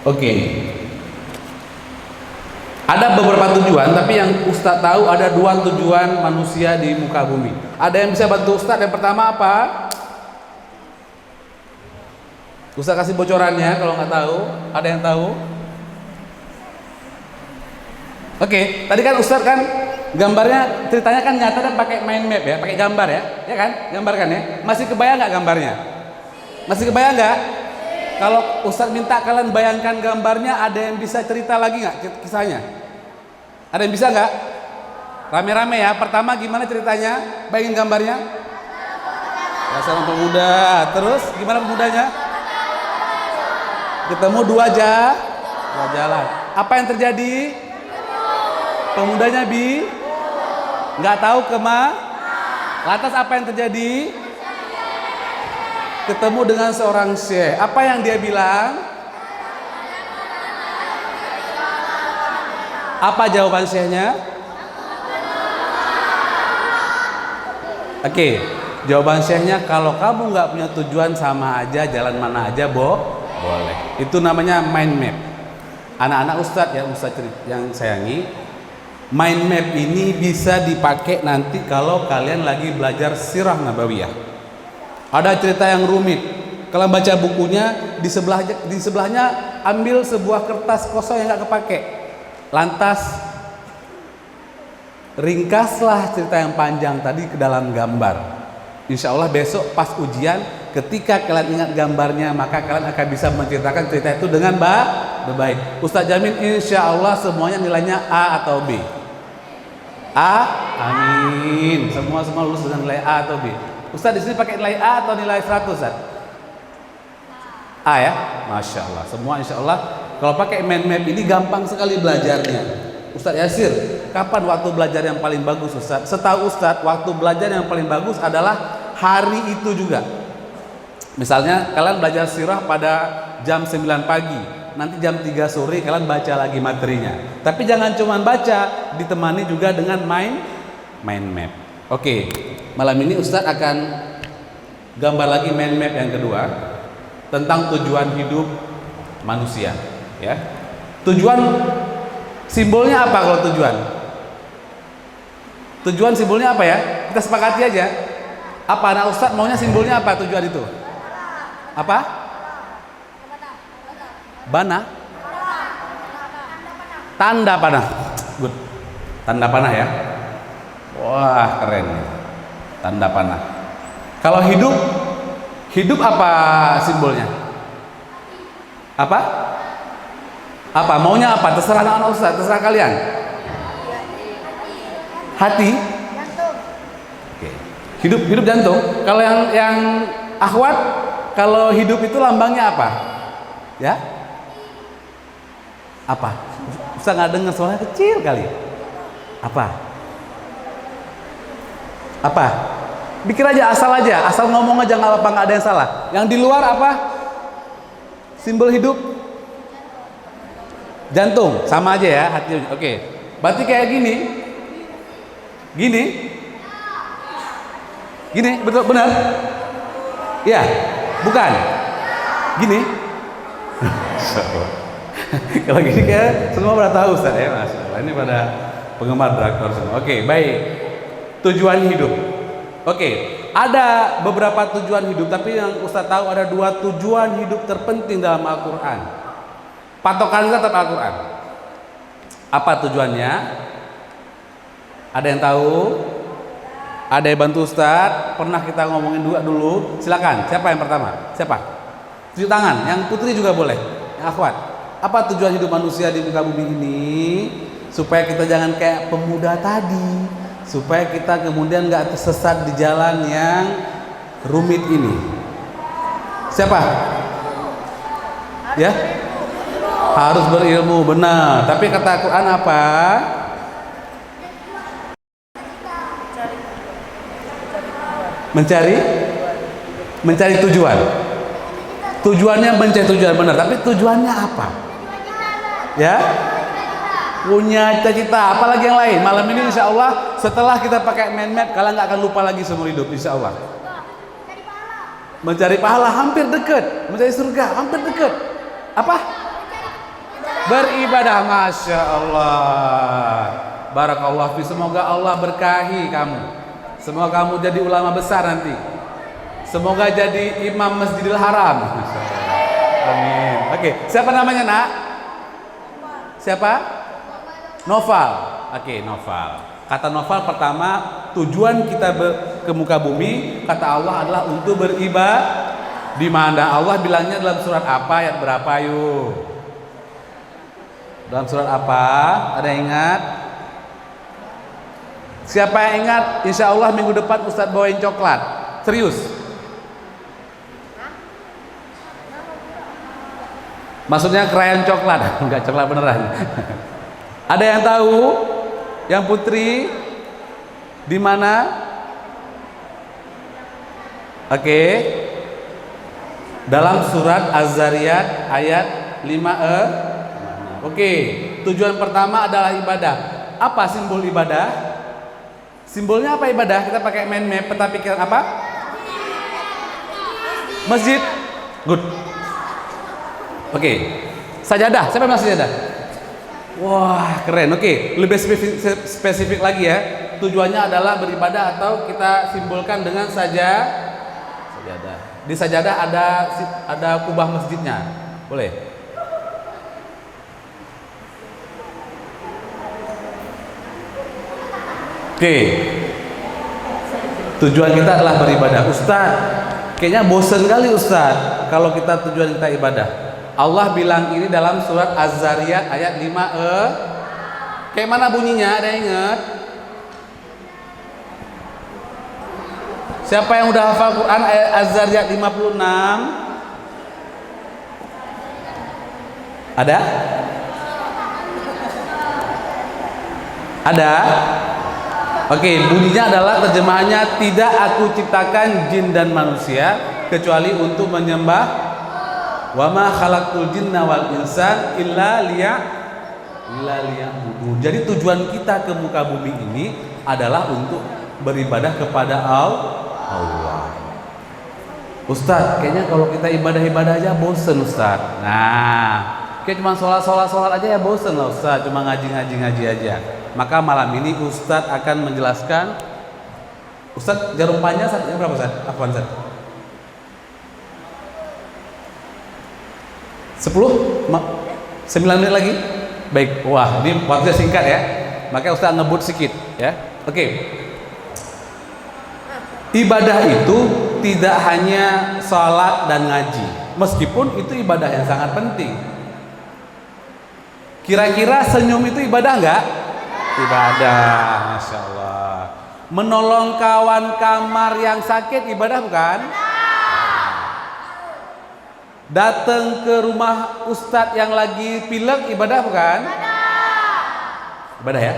Oke. Ada beberapa tujuan, tapi yang Ustadz tahu ada 2 tujuan manusia di muka bumi. Ada yang bisa bantu Ustadz? Yang pertama apa? Ustadz kasih bocorannya kalau nggak tahu. Ada yang tahu? Oke, tadi kan Ustadz kan gambarnya, ceritanya kan nyata dan pakai mind map ya, pakai gambar ya, ya kan? Gambarkan ya. Masih kebayang nggak gambarnya? Masih kebayang nggak? Kalau Ustadz minta kalian bayangkan gambarnya, ada yang bisa cerita lagi nggak kisahnya? Ada yang bisa nggak? Rame-rame ya. Pertama gimana ceritanya? Bayangin gambarnya. Ya, seorang pemuda. Terus gimana pemudanya? Ketemu dua jalan. Apa yang terjadi? Pemudanya nggak tahu lantas apa yang terjadi? Ketemu dengan seorang syekh. Apa yang dia bilang? Apa jawaban syekhnya? Oke, jawaban syekhnya, kalau kamu nggak punya tujuan, sama aja jalan mana aja boleh. Itu namanya mind map. Anak-anak Ustadz yang sayangi, mind map ini bisa dipakai nanti kalau kalian lagi belajar sirah nabawiyah. Ada cerita yang rumit, kalian baca bukunya, di sebelahnya ambil sebuah kertas kosong yang nggak kepake, lantas ringkaslah cerita yang panjang tadi ke dalam gambar. Insya Allah besok pas ujian, ketika kalian ingat gambarnya, maka kalian akan bisa menceritakan cerita itu dengan baik. Ustadz jamin insya Allah semuanya nilainya A atau B. A, amin. Semua lulus dengan nilai A atau B. Ustadz di sini pakai nilai A atau nilai 100, Ustadz? A ya? Masya Allah. Semua insya Allah kalau pakai mind map ini gampang sekali belajarnya. Ustadz Yasir, kapan waktu belajar yang paling bagus, Ustadz? Setahu Ustadz, waktu belajar yang paling bagus adalah hari itu juga. Misalnya kalian belajar sirah pada jam 9 pagi, nanti jam 3 sore kalian baca lagi materinya. Tapi jangan cuma baca, ditemani juga dengan mind map. Oke, malam ini Ustadz akan gambar lagi mind map yang kedua tentang tujuan hidup manusia. Ya, tujuan simbolnya apa kalau tujuan? Tujuan simbolnya apa ya? Kita sepakati aja. Apa anak Ustadz maunya simbolnya apa tujuan itu? Apa? Bana? Tanda panah. Good. Tanda panah ya. Wah, keren nih. Tanda panah. Kalau hidup apa simbolnya? Apa? Apa? Maunya apa? Terserah anak-anak Ustaz, terserah kalian. Hati? Jantung. Oke. Hidup jantung. Kalau yang akhwat, kalau hidup itu lambangnya apa? Ya? Apa? Ustaz nggak dengar, suaranya kecil kali. Apa? Pikir aja, asal ngomong aja, nggak apa-apa, nggak ada yang salah. Yang di luar apa? Simbol hidup? Jantung, sama aja ya hati. Oke, berarti kayak gini, betul benar? Ya, bukan? Gini? Kalau gini kayak semua pada tahu Ustaz ya, Mas. Ini pada penggemar drakor semua. Oke, baik. Tujuan hidup. Oke, ada beberapa tujuan hidup, tapi yang Ustaz tahu ada 2 tujuan hidup terpenting dalam Al-Quran. Patokan kita tetap Al-Quran. Apa tujuannya? Ada yang tahu? Ada yang bantu Ustaz? Pernah kita ngomongin dulu? Silakan. Siapa yang pertama? Siapa? Tunjuk tangan. Yang putri juga boleh. Yang akhwat. Apa tujuan hidup manusia di muka bumi ini? Supaya kita jangan kayak pemuda tadi. Supaya kita kemudian nggak tersesat di jalan yang rumit ini. Siapa? Ya? Harus berilmu, benar. Tapi kata Quran apa? Mencari tujuan. Tujuannya mencari tujuan, benar. Tapi tujuannya apa? Ya? Punya cita-cita, apalagi yang lain. Malam ini insya Allah setelah kita pakai man-made, kalian nggak akan lupa lagi seumur hidup, insya Allah. Mencari pahala hampir dekat, mencari surga hampir dekat. Apa? Beribadah, masya Allah. Barakallah fi, semoga Allah berkahi kamu. Semoga kamu jadi ulama besar nanti. Semoga jadi imam Masjidil Haram. Amin. Oke, siapa namanya nak? Siapa? Noval. Oke, Noval. Kata Noval pertama, tujuan kita ke muka bumi, kata Allah adalah untuk beribadah. Di mana Allah bilangnya dalam surat apa, ayat berapa yuk? Dalam surat apa? Ada yang ingat? Siapa yang ingat? Insya Allah minggu depan Ustadz bawain coklat. Serius? Maksudnya krayon coklat, enggak coklat beneran. Ada yang tahu? Yang putri? Di mana? Oke. Dalam surat Az-Zariyat ayat 5e. Oke. Tujuan pertama adalah ibadah. Apa simbol ibadah? Simbolnya apa ibadah? Kita pakai mind map, peta pikiran apa? Masjid. Good. Oke. Sajadah. Siapa yang sajadah? Wah, keren. Oke, lebih spesifik lagi ya. Tujuannya adalah beribadah atau kita simbolkan dengan sajadah. Di sajadah ada kubah masjidnya. Boleh? Oke. Tujuan kita adalah beribadah. Ustaz, kayaknya bosan kali Ustaz kalau kita tujuan kita ibadah. Allah bilang ini dalam surat Az-Zariyat ayat 5e. Kayak mana bunyinya? Ada yang ingat? Siapa yang udah hafal Quran ayat Az-Zariyat 56? Ada? Ada? Oke, bunyinya adalah terjemahannya, tidak aku ciptakan jin dan manusia kecuali untuk menyembah. Wa ma khalaqtul jinna wal insan illa liya'budun. Jadi tujuan kita ke muka bumi ini adalah untuk beribadah kepada Allah. Ustaz, kayaknya kalau kita ibadah aja bosen Ustaz. Nah, kayak cuma sholat aja ya bosen lah Ustaz, cuma ngaji aja. Maka malam ini Ustaz akan menjelaskan. Ustaz, jarum panjang satunya berapa Ustaz? Apaan Ustaz? 10? 9 menit lagi? Baik, wah ini waktunya singkat ya. Makanya Ustaz ngebut sedikit ya. Oke. Ibadah itu tidak hanya sholat dan ngaji, meskipun itu ibadah yang sangat penting. Kira-kira senyum itu ibadah enggak? Ibadah, Masya Allah. Menolong kawan kamar yang sakit ibadah bukan? Datang ke rumah ustadz yang lagi pilek ibadah bukan? Ibadah ya.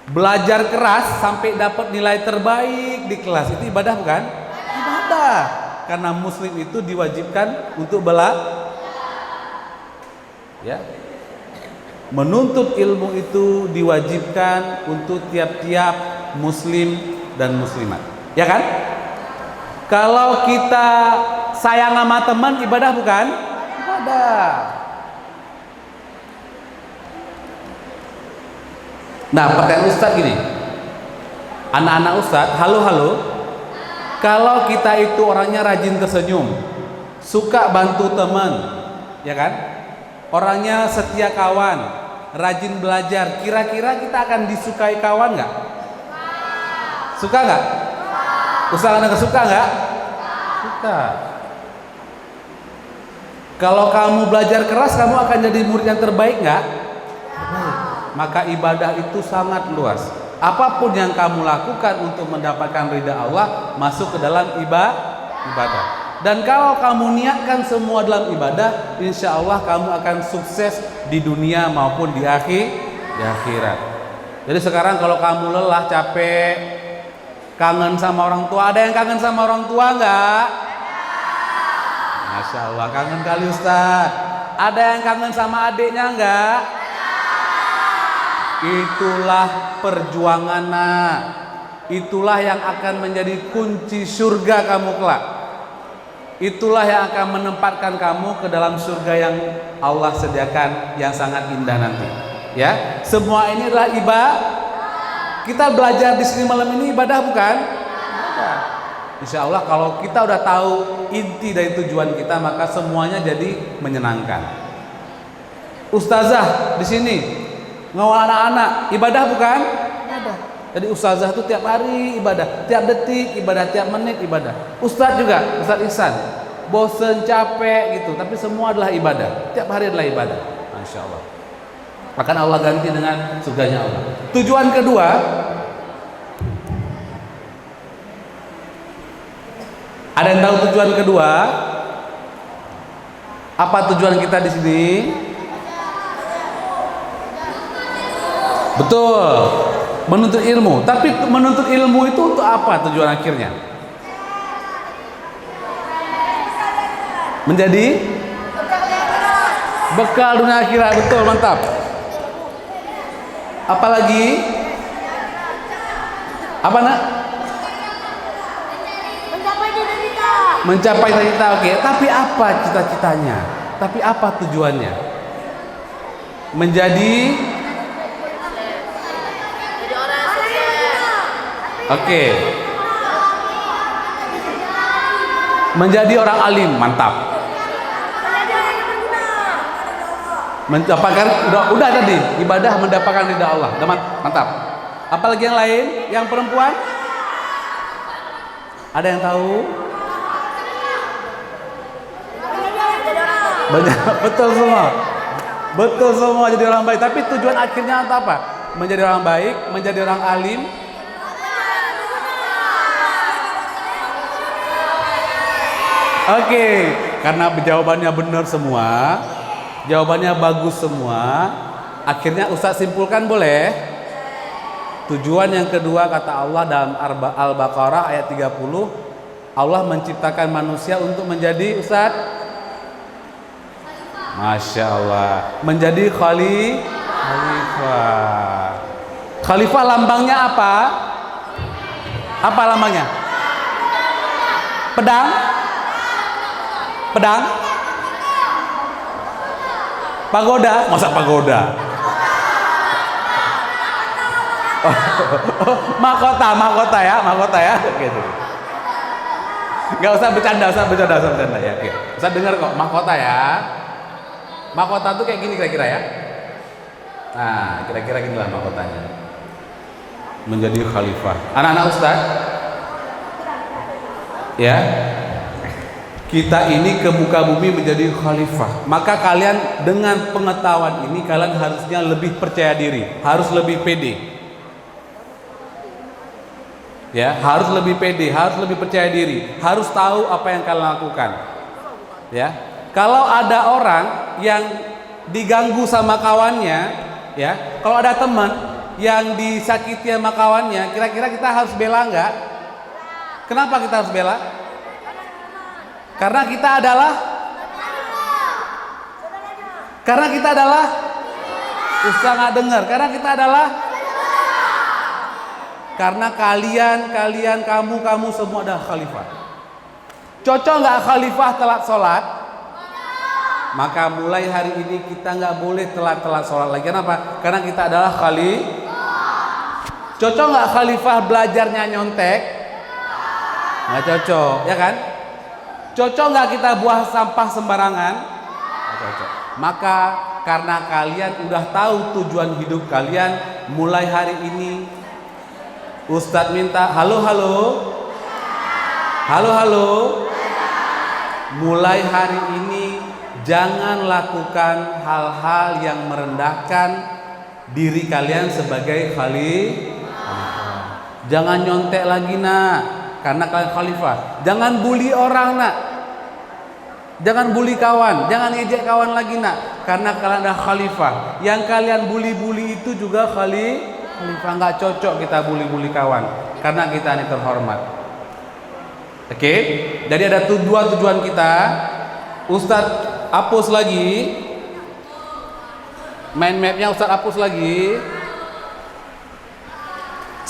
Belajar keras sampai dapat nilai terbaik di kelas itu ibadah bukan? Ibadah. Karena muslim itu diwajibkan untuk ya. Menuntut ilmu itu diwajibkan untuk tiap-tiap muslim dan muslimat. Ya kan? Kalau kita sayang sama teman ibadah bukan? Ibadah. Nah, pertanyaan Ustadz gini, anak-anak Ustadz, halo, kalau kita itu orangnya rajin tersenyum, suka bantu teman, ya kan, orangnya setia kawan, rajin belajar, kira-kira kita akan disukai kawan nggak? Suka nggak? Ustadz anda suka nggak? Suka. Kalau kamu belajar keras, kamu akan jadi murid yang terbaik nggak? Maka ibadah itu sangat luas. Apapun yang kamu lakukan untuk mendapatkan ridha Allah masuk ke dalam ibadah. Dan kalau kamu niatkan semua dalam ibadah, insya Allah kamu akan sukses di dunia maupun di akhirat. Jadi sekarang kalau kamu lelah, capek, kangen sama orang tua, ada yang kangen sama orang tua nggak? Masya Allah, kangen kali Ustaz. Ada yang kangen sama adiknya nggak? Itulah perjuangan nak. Itulah yang akan menjadi kunci surga kamu kelak. Itulah yang akan menempatkan kamu ke dalam surga yang Allah sediakan yang sangat indah nanti. Ya, semua ini adalah ibadah. Kita belajar di sini malam ini ibadah bukan? Ibadah. Insya Allah kalau kita udah tahu inti dari tujuan kita, maka semuanya jadi menyenangkan. Ustazah di sini ngawal anak-anak, ibadah bukan? Ibadah. Jadi ustazah itu tiap hari ibadah, tiap detik ibadah, tiap menit ibadah. Ustadz juga, Ustadz Ihsan, bosen, capek gitu, tapi semua adalah ibadah. Tiap hari adalah ibadah. Masya Allah. Akan Allah ganti dengan surganya Allah. Tujuan kedua, ada yang tahu tujuan kedua? Apa tujuan kita di sini? Betul, menuntut ilmu. Tapi menuntut ilmu itu untuk apa tujuan akhirnya? Menjadi bekal dunia akhirat. Betul, mantap. Apalagi? Apa nak? Mencapai cita-cita. Oke. Tapi apa cita-citanya? Tapi apa tujuannya? Menjadi Oke. Menjadi orang alim, mantap. Mendapatkan udah tadi ibadah mendapatkan ridha Allah, mantap. Apalagi yang lain? Yang perempuan? Ada yang tahu? Banyak, betul semua. Betul semua jadi orang baik. Tapi tujuan akhirnya apa? Menjadi orang baik, menjadi orang alim. Oke, karena jawabannya benar semua, jawabannya bagus semua, akhirnya Ustaz simpulkan boleh? Tujuan yang kedua kata Allah dalam Al-Baqarah ayat 30, Allah menciptakan manusia untuk menjadi Ustaz, Masya Allah, menjadi khalifah. Khalifah lambangnya apa? Apa lambangnya? Pedang? Pedang? Pagoda? Masa pagoda? Mahkota ya, gitu. Gak usah bercanda ya. Oke. Usah dengar kok, mahkota ya. Mahkota tuh kayak gini kira-kira ya. Nah, kira-kira ginilah mahkotanya. Menjadi khalifah. Anak-anak Ustaz, ya. Kita ini ke muka bumi menjadi khalifah. Maka kalian dengan pengetahuan ini kalian harusnya lebih percaya diri, harus lebih pede. Ya, harus lebih pede, harus lebih percaya diri, harus tahu apa yang kalian lakukan. Ya. Kalau ada orang yang diganggu sama kawannya, ya, kalau ada teman yang disakiti sama kawannya, kira-kira kita harus bela enggak? Kenapa kita harus bela? Karena kita adalah Ustaz nggak dengar. Karena kalian, kamu semua adalah khalifah. Cocok nggak khalifah telat sholat? Maka mulai hari ini kita nggak boleh telat sholat lagi. Kenapa? Karena kita adalah khalifah. Cocok nggak khalifah belajarnya nyontek? Nggak cocok, ya kan? Cocok nggak kita buang sampah sembarangan? Nggak cocok. Maka karena kalian udah tahu tujuan hidup kalian, mulai hari ini Ustadz minta halo. Mulai hari ini jangan lakukan hal-hal yang merendahkan diri kalian sebagai khalifah. Jangan nyontek lagi nak. Karena kalian khalifah. Jangan bully orang nak. Jangan bully kawan. Jangan ngejek kawan lagi nak. Karena kalian adalah khalifah. Yang kalian bully itu juga khalifah. Nggak cocok kita bully kawan. Karena kita ini terhormat. Oke. Jadi ada dua tujuan kita. Ustadz hapus lagi. Mind mapnya Ustadz hapus lagi.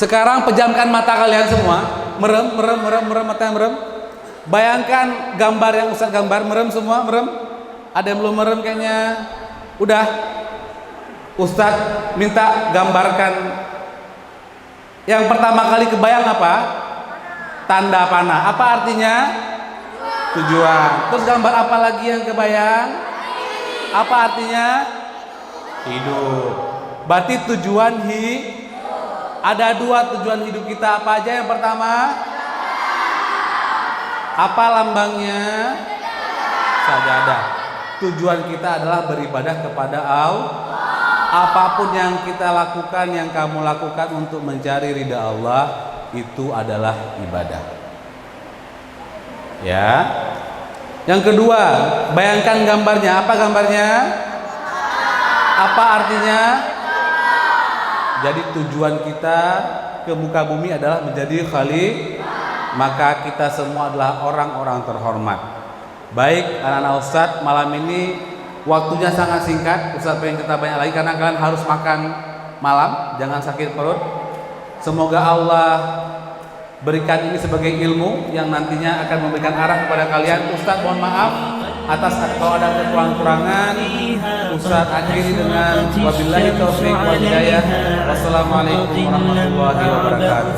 Sekarang pejamkan mata kalian semua. Merem, matanya merem. Bayangkan gambar yang Ustaz gambar, merem semua, merem. Ada yang belum merem kayaknya. Udah. Ustaz minta gambarkan. Yang pertama kali kebayang apa? Tanda panah. Apa artinya? Tujuan. Terus gambar apa lagi yang kebayang? Apa artinya? Hidup. Berarti tujuan ada 2 tujuan hidup kita. Apa aja? Yang pertama, apa lambangnya? Sajadah. Tujuan kita adalah beribadah kepada Allah. Apapun yang kita lakukan, yang kamu lakukan untuk mencari ridha Allah, itu adalah ibadah. Ya. Yang kedua, bayangkan gambarnya. Apa gambarnya? Apa artinya? Jadi tujuan kita ke muka bumi adalah menjadi khalifah. Maka kita semua adalah orang-orang terhormat. Baik anak-anak Ustadz, malam ini waktunya sangat singkat. Ustadz pengen kita banyak lagi karena kalian harus makan malam, jangan sakit perut. Semoga Allah berikan ini sebagai ilmu yang nantinya akan memberikan arah kepada kalian. Ustadz mohon maaf atas kalau ada kekurangan. Ustadz akhiri dengan wabillahi taufiq wal hidayah. Wassalamualaikum warahmatullahi wabarakatuh.